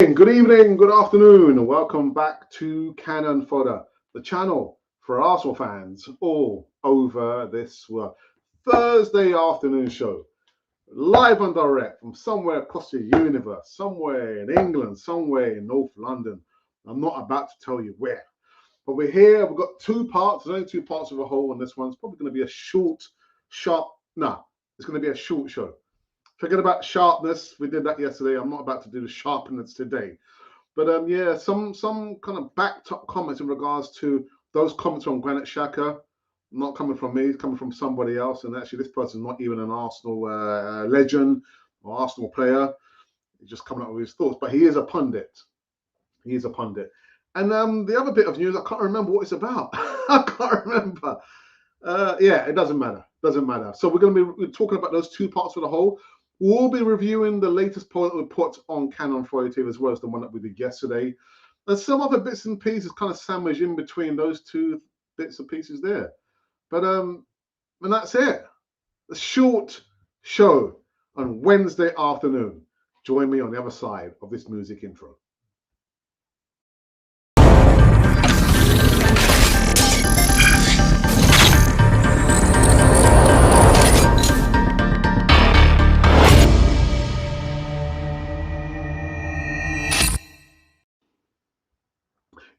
Good evening, good afternoon, and welcome back to Cannon Fodder, the channel for Arsenal fans all over this world. Thursday afternoon show, live and direct from somewhere across the universe, somewhere in England, somewhere in North London. I'm not about to tell you where, but we're here. We've got two parts. There's only two parts of a whole, and this one's probably going to be a short, sharp. No, it's going to be a short show. Forget about sharpness. We did that yesterday. I'm not about to do the sharpness today. But yeah, some kind of backed up comments in regards to those comments on Granit Xhaka, not coming from me, it's coming from somebody else. And actually, this person's not even an Arsenal legend or Arsenal player. He's just coming up with his thoughts. But he is a pundit. He is a pundit. And the other bit of news, I can't remember what it's about. I can't remember. Yeah, it doesn't matter. Doesn't matter. So we're going to be talking about those two parts of the whole. We'll be reviewing the latest poll that we put on Canon Friday TV as well as the one that we did yesterday. And some other bits and pieces kind of sandwiched in between those two bits and pieces there. But and that's it. A short show on Wednesday afternoon. Join me on the other side of this music intro.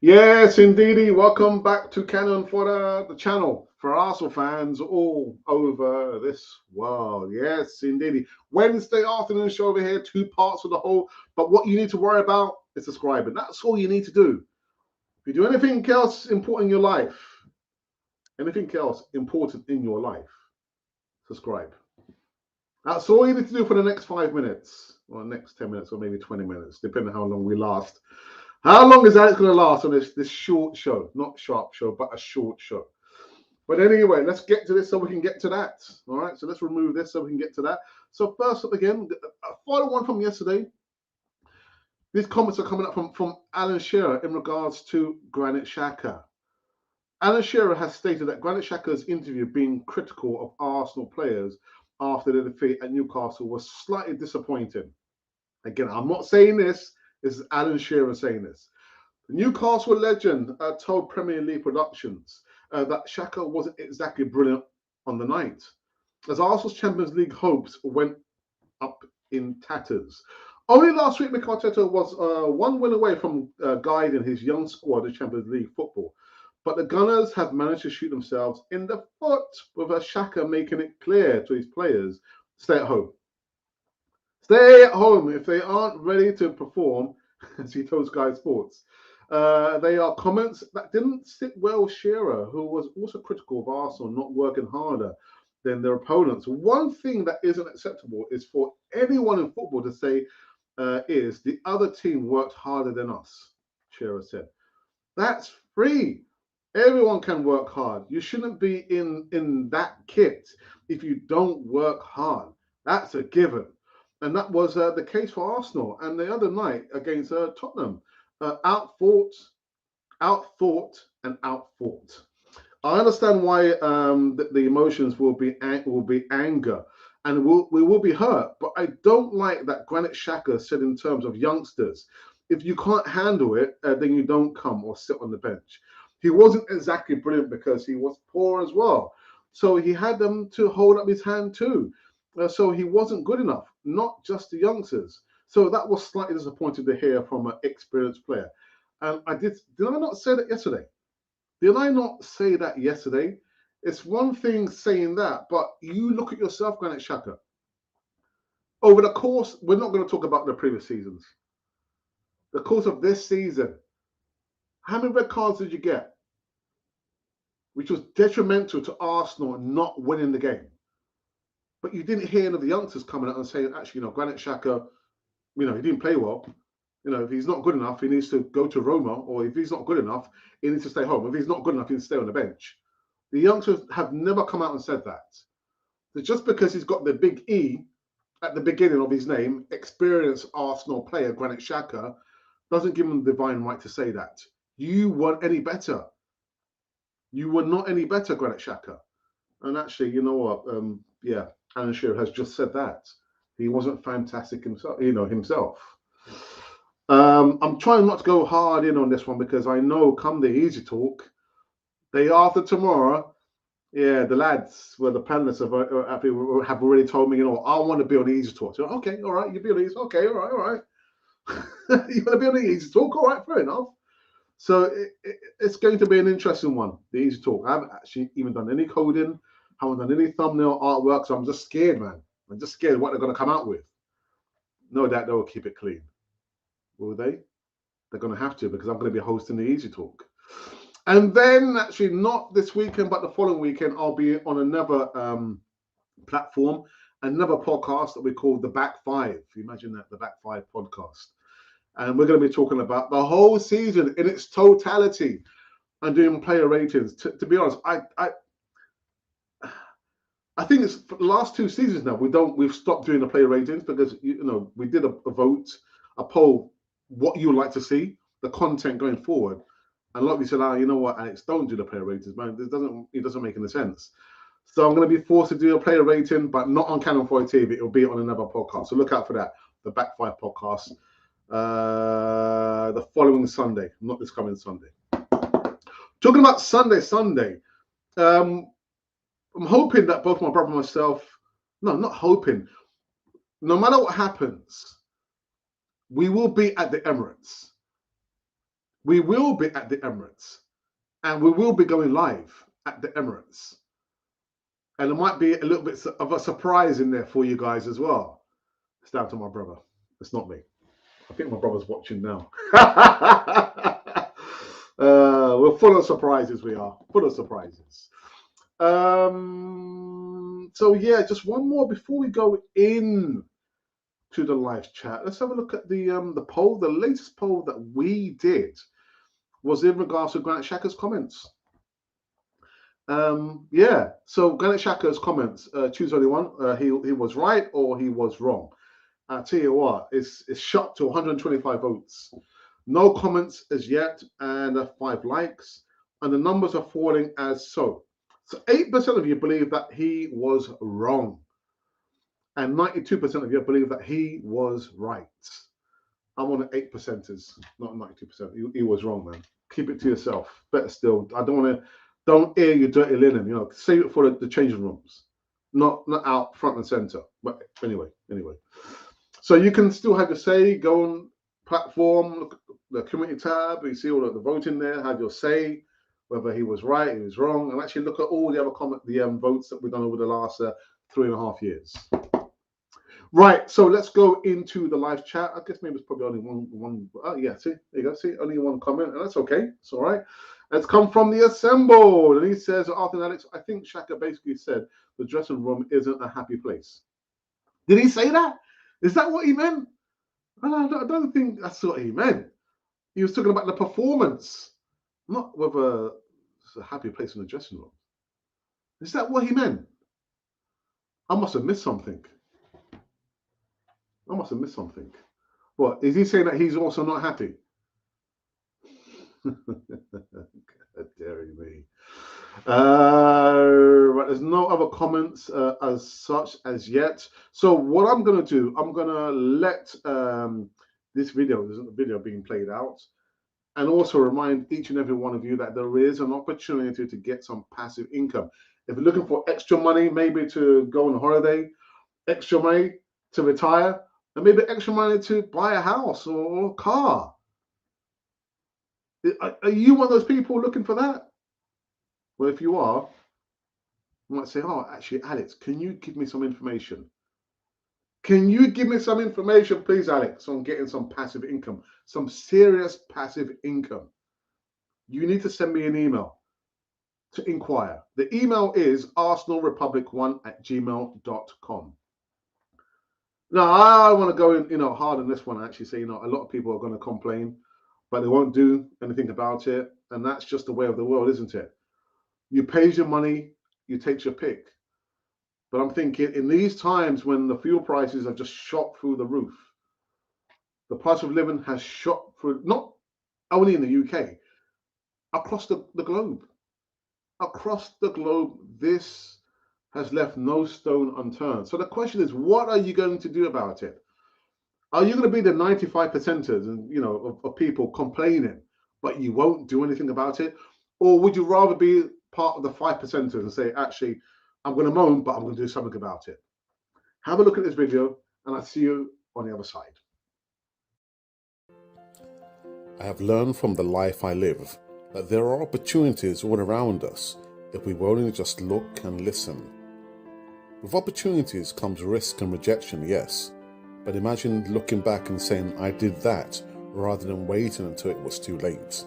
Yes, indeedy. Welcome back to Canon for the channel for Arsenal fans all over this world. Yes, indeedy. Wednesday afternoon show over here, two parts of the whole. But what you need to worry about is subscribing. That's all you need to do. If you do anything else important in your life, subscribe. That's all you need to do for the next 5 minutes, or next 10 minutes, or maybe 20 minutes, depending on how long we last. How long is that going to last on this short show? Not sharp show, but a short show. But anyway, let's get to this so we can get to that. All right, so let's remove this so we can get to that. So first up again, a final one from yesterday. These comments are coming up from Alan Shearer in regards to Granit Xhaka. Alan Shearer has stated that Granit Xhaka's interview being critical of Arsenal players after the defeat at Newcastle was slightly disappointing. Again, I'm not saying this. This is Alan Shearer saying this. The Newcastle legend told Premier League Productions that Xhaka wasn't exactly brilliant on the night, as Arsenal's Champions League hopes went up in tatters. Only last week, Mikel Arteta was one win away from guiding his young squad to Champions League football. But the Gunners have managed to shoot themselves in the foot with Xhaka making it clear to his players, stay at home. Stay at home if they aren't ready to perform, as he told Sky Sports. They are comments that didn't sit well with Shearer, who was also critical of Arsenal not working harder than their opponents. One thing that isn't acceptable is for anyone in football to say is the other team worked harder than us, Shearer said. That's free. Everyone can work hard. You shouldn't be in that kit if you don't work hard. That's a given. And that was the case for Arsenal. And the other night against Tottenham, outthought, and outfought. I understand why the emotions will be anger, and we will be hurt. But I don't like that Granit Xhaka said in terms of youngsters, if you can't handle it, then you don't come or sit on the bench. He wasn't exactly brilliant because he was poor as well. So he had them to hold up his hand too. So he wasn't good enough, not just the youngsters. So that was slightly disappointing to hear from an experienced player. And did I not say that yesterday? Did I not say that yesterday? It's one thing saying that, but you look at yourself, Granit Xhaka. Over the course, we're not going to talk about the previous seasons. The course of this season, how many red cards did you get? Which was detrimental to Arsenal not winning the game. But you didn't hear any of the youngsters coming out and saying, actually, Granit Xhaka, he didn't play well. If he's not good enough, he needs to go to Roma, or if he's not good enough, he needs to stay home. If he's not good enough, he needs to stay on the bench. The youngsters have never come out and said that. So just because he's got the big E at the beginning of his name, experienced Arsenal player Granit Xhaka, doesn't give him the divine right to say that. You weren't any better. You were not any better, Granit Xhaka. And actually, you know what? Alan Shearer has just said that. He wasn't fantastic himself, himself. I'm trying not to go hard in on this one because I know come the easy talk, day after tomorrow, yeah, the lads, well, the panelists have already told me, I want to be on the easy talk. So, okay, all right, you be on the easy. Okay, all right, all right. You want to be on the easy talk? All right, fair enough. So it's going to be an interesting one, the easy talk. I haven't actually even done any coding, haven't done any thumbnail artwork, so I'm just scared, man. I'm just scared what they're going to come out with. No doubt they will keep it clean. Will they? They're going to have to because I'm going to be hosting the easy talk. And then, actually, not this weekend, but the following weekend, I'll be on another platform, another podcast that we call The Back Five. You imagine that, The Back Five podcast. And we're going to be talking about the whole season in its totality and doing player ratings. To be honest, I think it's for the last 2 seasons now. We've stopped doing the player ratings because we did a vote, a poll, what you would like to see, the content going forward. And like we said, you know what, Alex, don't do the player ratings, man. It doesn't make any sense. So I'm going to be forced to do a player rating, but not on Cannon 4 TV. It'll be on another podcast. So look out for that, the Back Five podcast, the following Sunday, not this coming Sunday. Talking about Sunday. I'm hoping that both my brother and myself, no, not hoping, no matter what happens, we will be at the Emirates. We will be at the Emirates. And we will be going live at the Emirates. And there might be a little bit of a surprise in there for you guys as well. It's down to my brother. It's not me. I think my brother's watching now. We're full of surprises, we are. Full of surprises. So yeah, just one more before we go in to the live chat. Let's have a look at the poll. The latest poll that we did was in regards to Granit Xhaka's comments. Yeah, so Granit Xhaka's comments, choose only one. He was right or he was wrong. I tell you what, it's shot to 125 votes. No comments as yet, and 5 likes, and the numbers are falling as so. So 8% of you believe that he was wrong, and 92% of you believe that he was right. I'm on the 8%ers, not 92%. He was wrong, man. Keep it to yourself. Better still. Don't air your dirty linen. Save it for the changing rooms, not out front and center. But anyway. So you can still have your say. Go on platform, look at the community tab. You see all of the voting there. Have your say, whether he was right, he was wrong, and actually look at all the other votes that we've done over the last 3.5 years. Right, so let's go into the live chat. I guess maybe it's probably only one. Oh, yeah, see, there you go. See, only one comment, and that's okay. It's all right. It's come from the Assembled, and he says, Arthur and Alex, I think Xhaka basically said the dressing room isn't a happy place. Did he say that? Is that what he meant? I don't think that's what he meant. He was talking about the performance, not whether it's a happy place in the dressing room. Is that what he meant? I must have missed something. What, is he saying that he's also not happy? God dare me. Right, there's no other comments as such as yet. So what I'm going to do, I'm going to let this video, there's a video being played out, and also remind each and every one of you that there is an opportunity to get some passive income. If you're looking for extra money, maybe to go on holiday, extra money to retire, and maybe extra money to buy a house or a car. Are you one of those people looking for that? Well, if you are, you might say, oh, actually, Alex, can you give me some information? Can you give me some information, please, Alex, on getting some passive income, some serious passive income? You need to send me an email to inquire. The email is arsenalrepublic1@gmail.com. Now, I want to go in, hard on this one, actually say, a lot of people are going to complain, but they won't do anything about it. And that's just the way of the world, isn't it? You pay your money, you take your pick. But I'm thinking in these times when the fuel prices have just shot through the roof, the price of living has shot through, not only in the UK, across the globe. Across the globe, this has left no stone unturned. So the question is, what are you going to do about it? Are you going to be the 95 percenters and of people complaining, but you won't do anything about it? Or would you rather be part of the 5 percenters and say, actually, I'm going to moan, but I'm going to do something about it? Have a look at this video, and I'll see you on the other side. I have learned from the life I live that there are opportunities all around us if we will only just look and listen. With opportunities comes risk and rejection, yes, but imagine looking back and saying, I did that, rather than waiting until it was too late.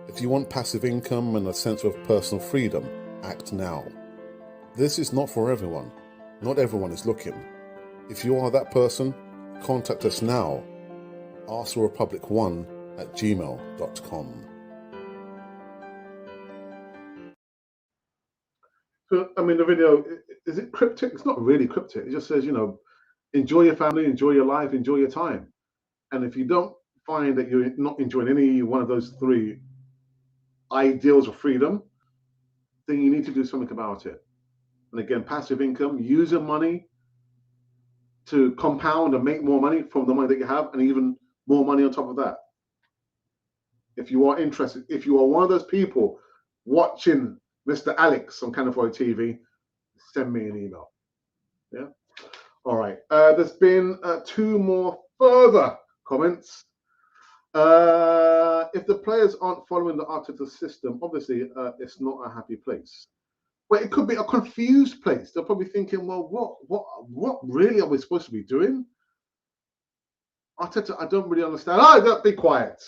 If you want passive income and a sense of personal freedom, act now. This is not for everyone. Not everyone is looking. If you are that person, contact us now. arsenalrepublic1@gmail.com. So, I mean, the video, is it cryptic? It's not really cryptic. It just says, enjoy your family, enjoy your life, enjoy your time. And if you don't find that you're not enjoying any one of those three ideals of freedom, then you need to do something about it. And again, passive income, using money to compound and make more money from the money that you have, and even more money on top of that. If you are interested, if you are one of those people watching Mr. Alex on Canafoy TV, send me an email. Yeah. All right. There's been 2 more further comments. If the players aren't following the Arteta system, obviously it's not a happy place. But it could be a confused place. They're probably thinking, well, what really are we supposed to be doing? Arteta, I don't really understand. Oh, don't be quiet.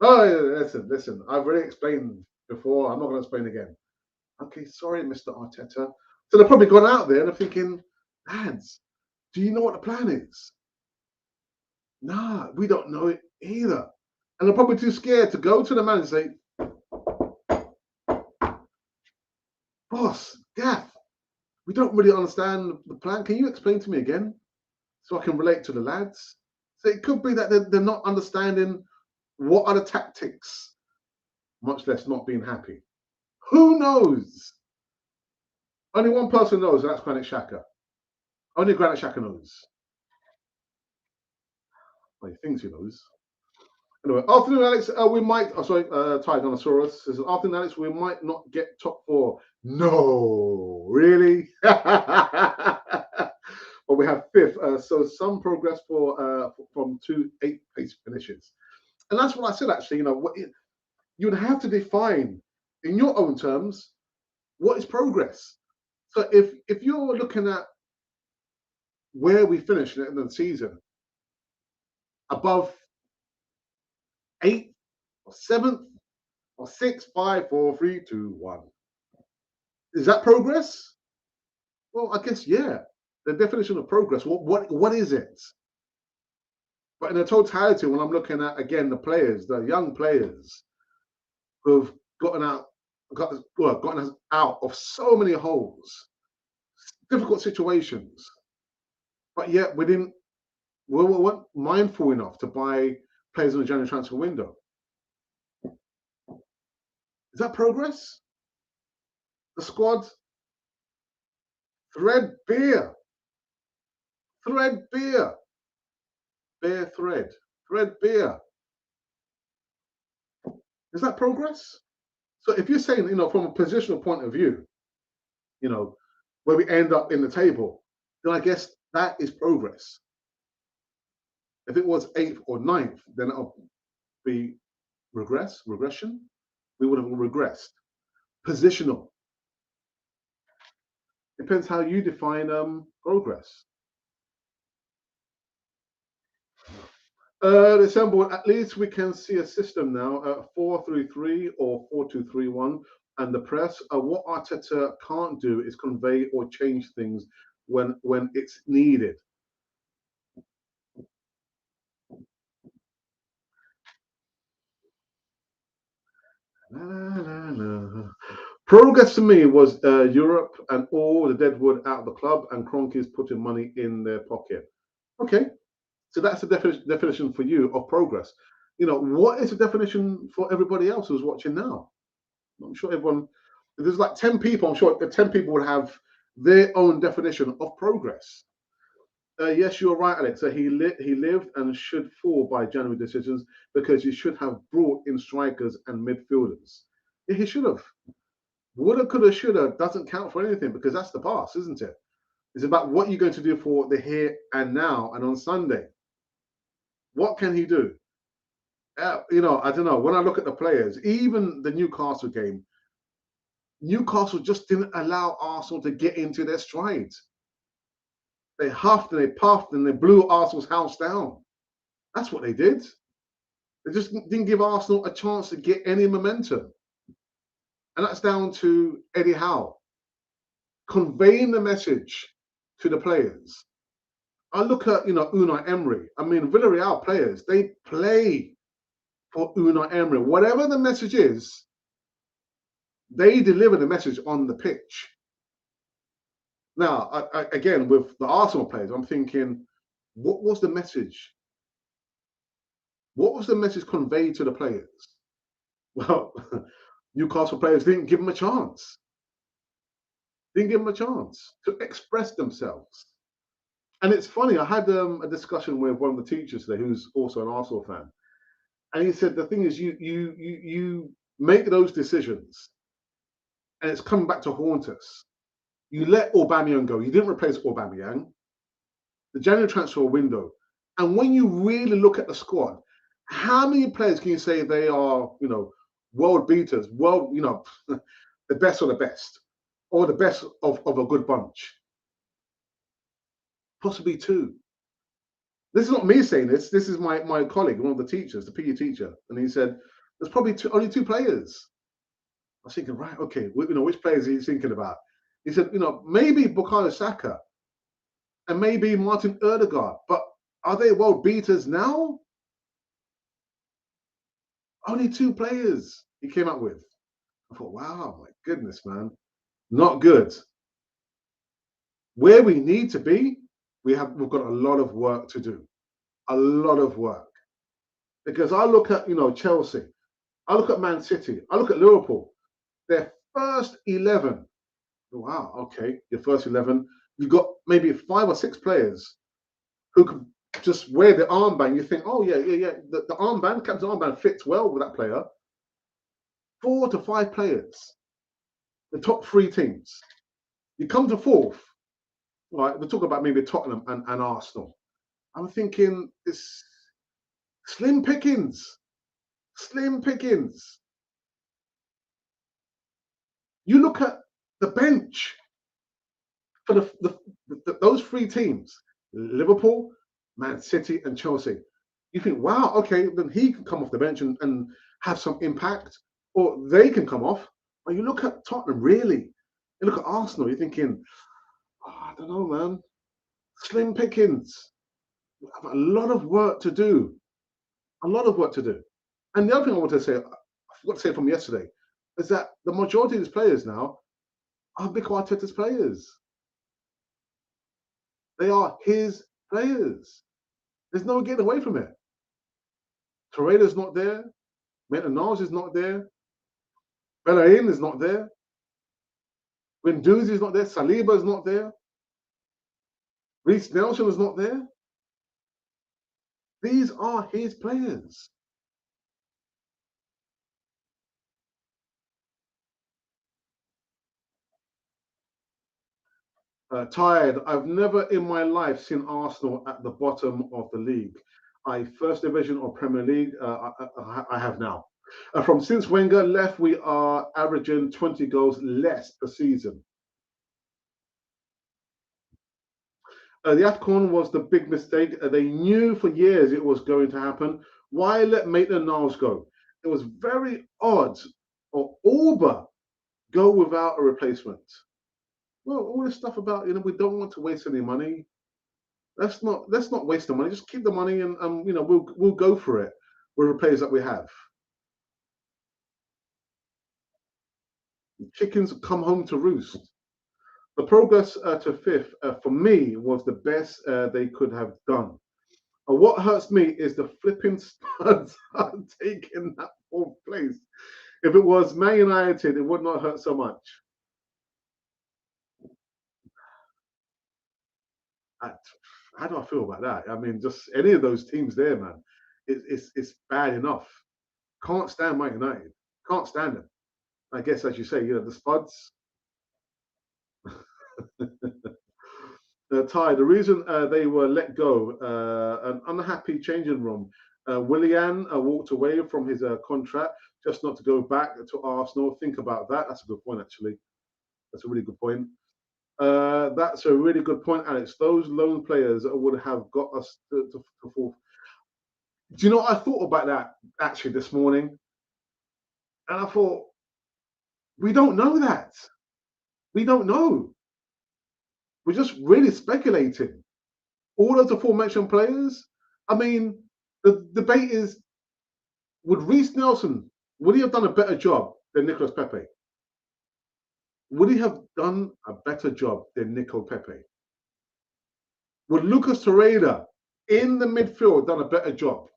Oh, listen. I've already explained before. I'm not going to explain again. Okay, sorry, Mr. Arteta. So they've probably gone out there and they're thinking, lads, do you know what the plan is? Nah, we don't know it either. And they're probably too scared to go to the man and say, boss, Gaff, we don't really understand the plan. Can you explain to me again so I can relate to the lads? So it could be that they're not understanding what are the tactics, much less not being happy. Who knows? Only one person knows, and that's Granit Xhaka. Only Granit Xhaka knows. Well, he thinks he knows. Anyway, afternoon, Alex. We might. Oh, sorry, Tyrannosaurus says, afternoon, Alex. We might not get top 4. No, really. But we have 5th. So some progress from 2 8-pace finishes, and that's what I said. Actually, you'd have to define in your own terms what is progress. So if you're looking at where we finish at the end of the season, above 8th or 7th or 6th, 5, 4, 3, 2, 1, is that progress? Well, I guess yeah. The definition of progress. What is it? But in the totality, when I'm looking at again the players, the young players who've gotten us out of so many holes, difficult situations, but yet we weren't mindful enough to buy players in the January transfer window. Is that progress? The squad threadbare, bare threadbare. Is that progress? So if you're saying, from a positional point of view, where we end up in the table, then I guess that is progress. If it was 8th or 9th, then it'll be regression. We would have regressed. Positional. Depends how you define progress. December, at least we can see a system now, 4-3-3 or 4-2-3-1, and the press. What Arteta can't do is convey or change things when it's needed. Progress to me was Europe and all the deadwood out of the club, and Kroenke's putting money in their pocket. Okay, so that's the definition for you of progress. What is the definition for everybody else who's watching now? I'm sure everyone, if there's like 10 people, I'm sure the 10 people would have their own definition of progress. Yes, you're right, Alex. So he lived and should fall by January decisions because he should have brought in strikers and midfielders. Yeah, he should have. Woulda, coulda, shoulda doesn't count for anything because that's the past, isn't it? It's about what you're going to do for the here and now and on Sunday. What can he do? I don't know. When I look at the players, even the Newcastle game, Newcastle just didn't allow Arsenal to get into their stride. They huffed and they puffed and they blew Arsenal's house down. That's what they did. They just didn't give Arsenal a chance to get any momentum. And that's down to Eddie Howe conveying the message to the players. I look at, Unai Emery. I mean, Villarreal players, they play for Unai Emery. Whatever the message is, they deliver the message on the pitch. Now, again, with the Arsenal players, I'm thinking, what was the message? What was the message conveyed to the players? Well, Newcastle players didn't give them a chance. Didn't give them a chance to express themselves. And it's funny, I had a discussion with one of the teachers today who's also an Arsenal fan. And he said the thing is you make those decisions and it's coming back to haunt us. You let Aubameyang go. You didn't replace Aubameyang. The January transfer window. And when you really look at the squad, how many players can you say they are, world beaters, the best of the best, or the best of a good bunch? Possibly two. This is not me saying this. This is my colleague, one of the teachers, the PE teacher, and he said there's probably only two players. I was thinking, right, okay, which players are you thinking about? He said, maybe Bukayo Saka and maybe Martin Odegaard, but are they world beaters now? Only two players he came up with. I thought, wow, my goodness, man, not good. Where we need to be, we've got a lot of work to do, a lot of work. Because I look at Chelsea, I look at Man City, I look at Liverpool. Their first 11. Wow, okay, your first 11. You've got maybe 5 or 6 players who can just wear the armband. You think, oh yeah. The armband, captain's armband fits well with that player. 4 to 5 players, the top 3 teams. You come to 4th, right? We talk about maybe Tottenham and Arsenal. I'm thinking it's slim pickings, slim pickings. You look at the bench for those 3 teams, Liverpool, Man City, and Chelsea. You think, wow, okay, then he can come off the bench and have some impact, or they can come off. But you look at Tottenham, really. You look at Arsenal, you're thinking, I don't know, man. Slim pickings. We have a lot of work to do. A lot of work to do. And the other thing I want to say, I forgot to say from yesterday, is that the majority of these players now are Mikel Arteta's players. They are his players. There's no getting away from it. Torreira's not there. Maitland-Niles is not there. Bellerin is not there. Guendouzi is not there. Saliba is not there. Reece Nelson is not there. These are his players. Tired. I've never in my life seen Arsenal at the bottom of the league. First division or Premier League, I have now. From since Wenger left, we are averaging 20 goals less per season. The AFCON was the big mistake. They knew for years it was going to happen. Why let Maitland-Niles go? It was very odd. Or Auba go without a replacement. Well, all this stuff about we don't want to waste any money. Let's not waste the money. Just keep the money and we'll go for it with the players that we have. Chickens come home to roost. The progress to 5th for me was the best they could have done. What hurts me is the flipping studs are taking that 4th place. If it was Man United, it would not hurt so much. How do I feel about that? I mean, just any of those teams there, man, it's bad enough. Can't stand Man United. Can't stand them. I guess, as you say, the Spuds. Ty, the reason they were let go, an unhappy changing room. Willian walked away from his contract just not to go back to Arsenal. Think about that. That's a good point, actually. That's a really good point. That's a really good point, Alex. Those loan players would have got us to fourth. Do you know what I thought about that actually this morning? And I thought, we don't know that. We don't know. We're just really speculating. All of the aforementioned players. I mean, the debate is: would Reece Nelson would he have done a better job than Nicolas Pepe? Would he have done a better job than Nicol Pepe? Would Lucas Torreira in the midfield done a better job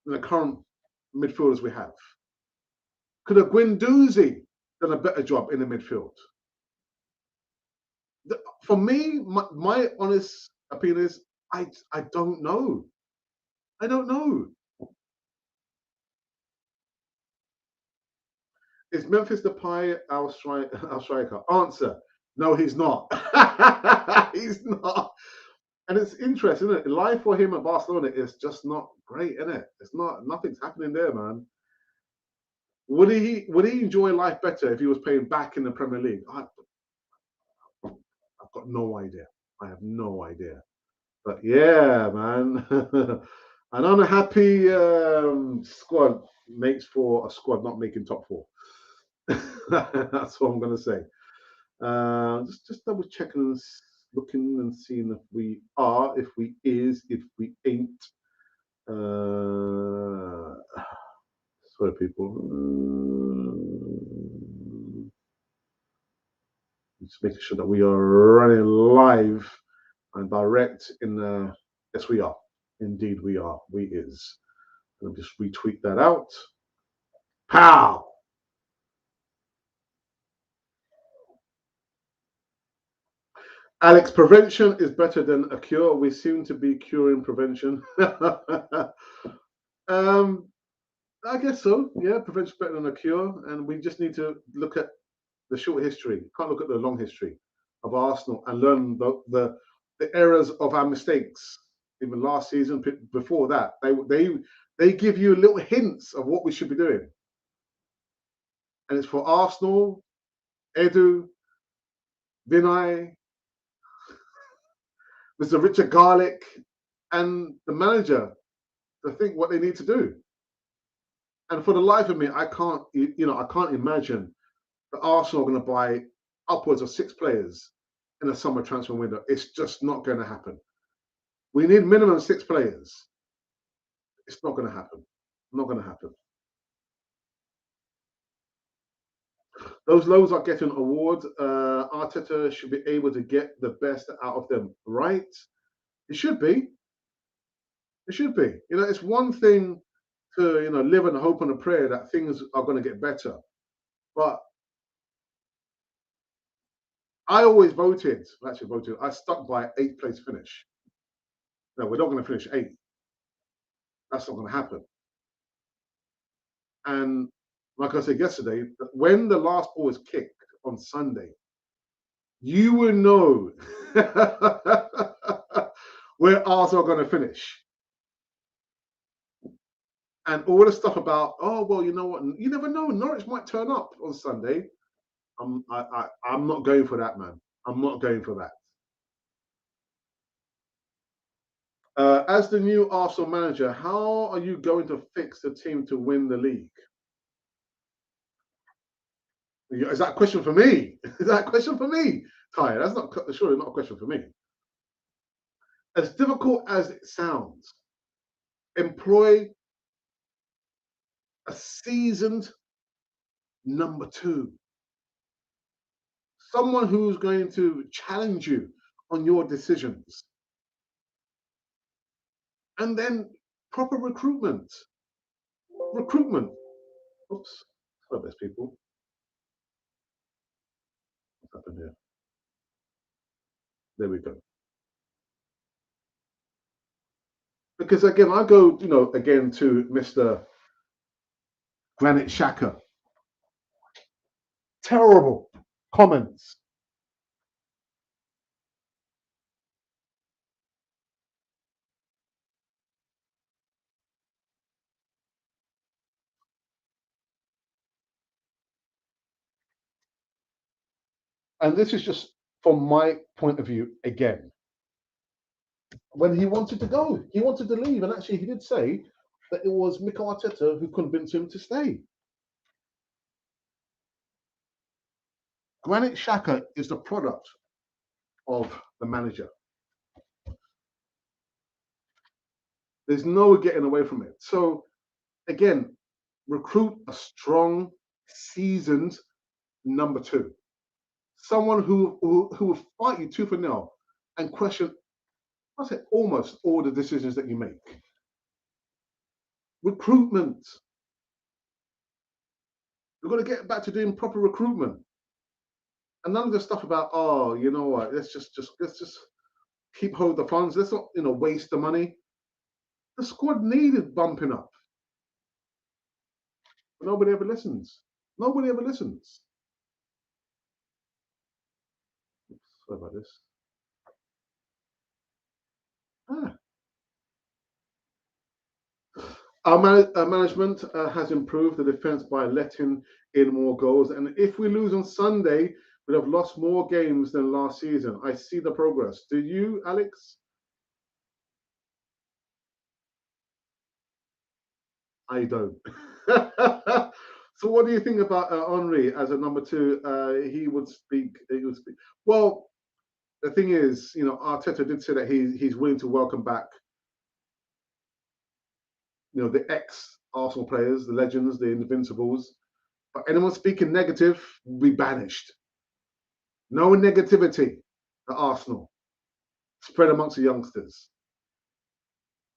than the current midfielders we have? Could a Guendouzi done a better job in the midfield? For me, my honest opinion is I don't know. I don't know. Is Memphis Depay our striker? Answer: no, he's not. He's not. And it's interesting, isn't it? Life for him at Barcelona is just not great, isn't it? It's not. Nothing's happening there, man. Would he enjoy life better if he was playing back in the Premier League? I've got no idea. I have no idea. But yeah, man, an unhappy squad makes for a squad not making top four. That's what I'm going to say. Just double checking and looking and seeing if we are, if we is, if we ain't. Sorry, people. Just making sure that we are running live and direct in the. Yes, we are. Indeed, we are. We is. Let me just retweet that out. Pow! Alex, prevention is better than a cure. We seem to be curing prevention. I guess so. Yeah, prevention is better than a cure, and we just need to look at the short history. Can't look at the long history of Arsenal and learn the errors of our mistakes. Even last season, before that, they give you little hints of what we should be doing, and it's for Arsenal, Edu, Vinay, Mr. Richard Garlick, and the manager to think what they need to do. And for the life of me, I can't imagine that Arsenal are going to buy upwards of 6 players in a summer transfer window. It's just not going to happen. We need minimum 6 players. It's not going to happen. Not going to happen. Those loans are getting awards. Arteta should be able to get the best out of them, right? It should be. It should be. It's one thing to live in hope and a prayer that things are going to get better, but I always I stuck by 8th place finish. No, we're not going to finish 8th. That's not going to happen. And like I said yesterday, when the last ball is kicked on Sunday, you will know where Arsenal are going to finish. And all the stuff about, oh, well, you know what? You never know. Norwich might turn up on Sunday. I'm not going for that, man. I'm not going for that. As the new Arsenal manager, how are you going to fix the team to win the league? Is that a question for me? Is that a question for me, Ty? That's surely not a question for me. As difficult as it sounds, employ a seasoned number 2. Someone who's going to challenge you on your decisions. And then proper recruitment. Oops. Hello, best people. What's happened here? There we go. Because again, I go, again to Mr. Granit Xhaka. Terrible comments. And this is just from my point of view again. When he wanted to go, he wanted to leave. And actually, he did say that it was Mikel Arteta who convinced him to stay. Granit Xhaka is the product of the manager. There's no getting away from it. So, again, recruit a strong, seasoned number two. Someone who will fight you tooth and nail and question, I say, almost all the decisions that you make. Recruitment. We've got to get back to doing proper recruitment. And none of the stuff about, oh, you know what, let's just keep hold of the funds. Let's not, waste the money. The squad needed bumping up. But nobody ever listens. Nobody ever listens. Oops, sorry about this. Our management has improved the defence by letting in more goals. And if we lose on Sunday, we'd have lost more games than last season. I see the progress. Do you, Alex? I don't. So, what do you think about Henry as a number two? He would speak. He would speak. Well, the thing is, Arteta did say that he's willing to welcome back, the ex Arsenal players, the legends, the Invincibles. But anyone speaking negative will be banished. No negativity at Arsenal. Spread amongst the youngsters.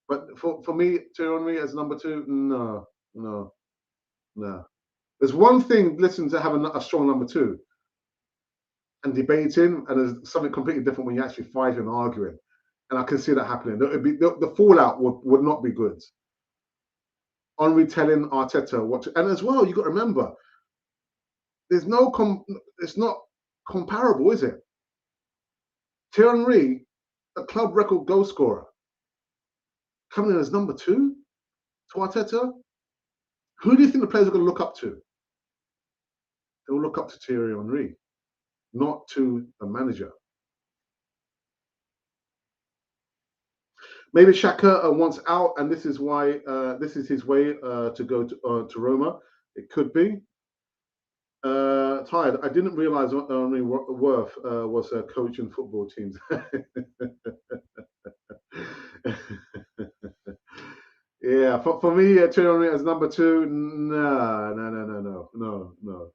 But for me, Thierry Henry as number two, no, no, no. There's one thing, listen, to have a strong number two and debating, and there's something completely different when you're actually fighting and arguing. And I can see that happening. The fallout would not be good. Henry telling Arteta what to, and as well, you've got to remember, it's not comparable, is it? Thierry Henry, a club record goal scorer, coming in as number two to Arteta. Who do you think the players are going to look up to? They'll look up to Thierry Henry, not to the manager. Maybe Xhaka wants out, and this is why this is his way to go to Roma. It could be. Tired. I didn't realize Henry Worth was a coach in football teams. Yeah, for me, Thierry Henry as number two, no, no, no, no, no, no, no.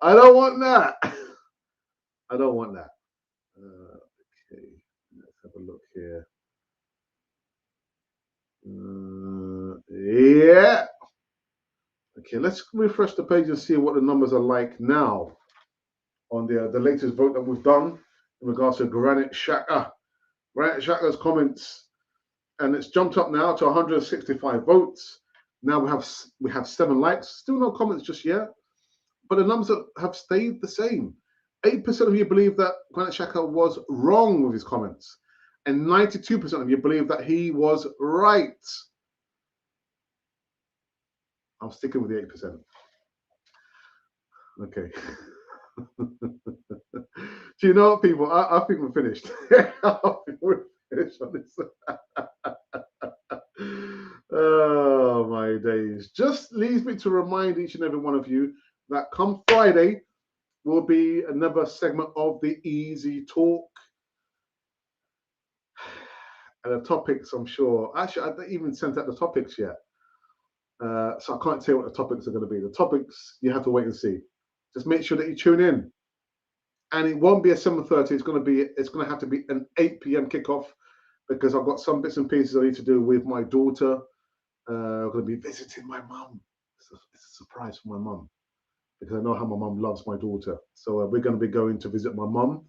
I don't want that. I don't want that. Okay, let's have a look here. Yeah. Okay, let's refresh the page and see what the numbers are like now on the latest vote that we've done in regards to Granit Xhaka. Granit Xhaka's comments, and it's jumped up now to 165 votes. Now we have 7 likes. Still no comments just yet, but the numbers have stayed the same. 8% of you believe that Granit Xhaka was wrong with his comments, and 92% of you believe that he was right. I'm sticking with the 8%. Okay. Do you know what, people? I think we're finished. I think we're finished on this. Oh, my days. Just leaves me to remind each and every one of you that come Friday will be another segment of the Easy Talk. And the topics, I'm sure. Actually, I haven't even sent out the topics yet. So I can't tell you what the topics are going to be. The topics, you have to wait and see. Just make sure that you tune in. And it won't be a 7:30. It's going to have to be an 8 p.m. kickoff because I've got some bits and pieces I need to do with my daughter. I'm going to be visiting my mum. It's a surprise for my mum because I know how my mum loves my daughter. So we're going to be going to visit my mum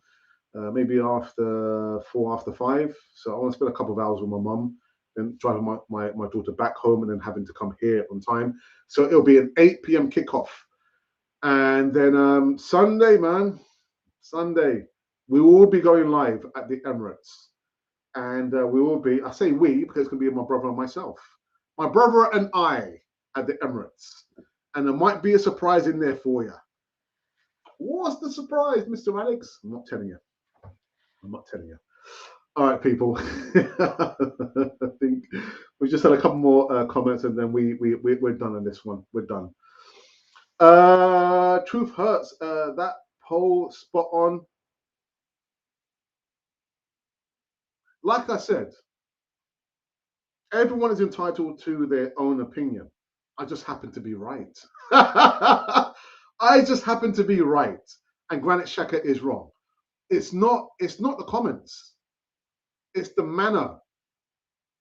maybe after 4, after 5. So I want to spend a couple of hours with my mum, then driving my daughter back home, and then having to come here on time. So it'll be an 8 p.m. kickoff. And then Sunday, man, Sunday, we will be going live at the Emirates. And we will be, I say we, because it's going to be my brother and myself. My brother and I at the Emirates. And there might be a surprise in there for you. What's the surprise, Mr. Alex? I'm not telling you. I'm not telling you. All right, people. I think we just had a couple more comments, and then we're done on this one. We're done. Truth hurts. That poll spot on. Like I said, everyone is entitled to their own opinion. I just happen to be right. I just happen to be right, and Granite Xhaka is wrong. It's not the comments. It's the manner.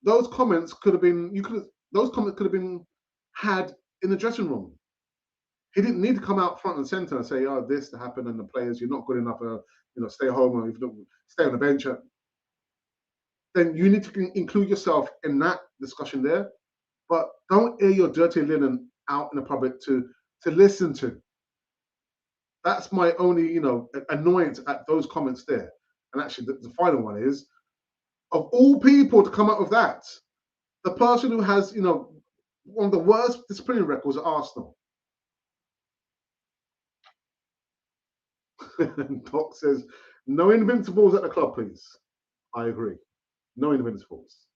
Those comments could have been those comments could have been had in the dressing room. He didn't need to come out front and center and say, "Oh, this happened," and the players, you're not good enough. Stay home or stay on the bench. Then you need to include yourself in that discussion there. But don't air your dirty linen out in the public to listen to. That's my only, annoyance at those comments there. And actually, the final one is, of all people to come up with that, the person who has, one of the worst disciplinary records at Arsenal. Doc says, no invincibles at the club, please. I agree. No invincibles.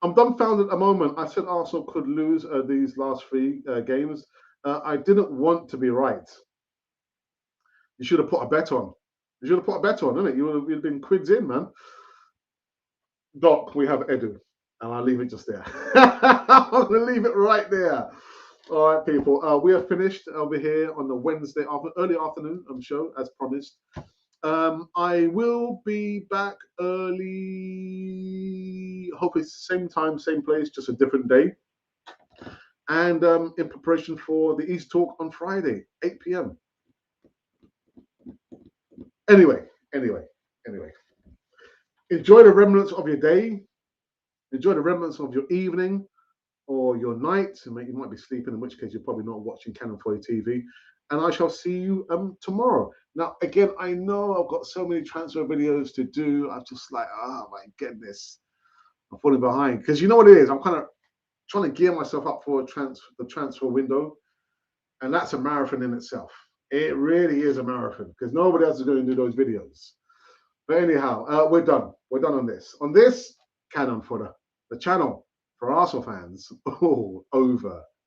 I'm dumbfounded at the moment. I said Arsenal could lose these last 3 games. I didn't want to be right. You should have put a bet on. You should have put a bet on, innit? You'd have been quids in, man. Doc, we have Edu. And I'll leave it just there. I'm going to leave it right there. All right, people. We are finished over here on the Wednesday early afternoon show, as promised. I will be back early. Hope it's same time, same place, just a different day. And in preparation for the East Talk on Friday, 8 p.m. Anyway. Enjoy the remnants of your day. Enjoy the remnants of your evening or your night. You might be sleeping, in which case you're probably not watching Canon 4 TV. And I shall see you tomorrow. Now, again, I know I've got so many transfer videos to do. I'm just like, oh my goodness, I'm falling behind. Because you know what it is? I'm kind of trying to gear myself up for the transfer window. And that's a marathon in itself. It really is a marathon because nobody else is going to do those videos. But anyhow, we're done. We're done on this. On this, Canon for the channel for Arsenal fans. Oh, over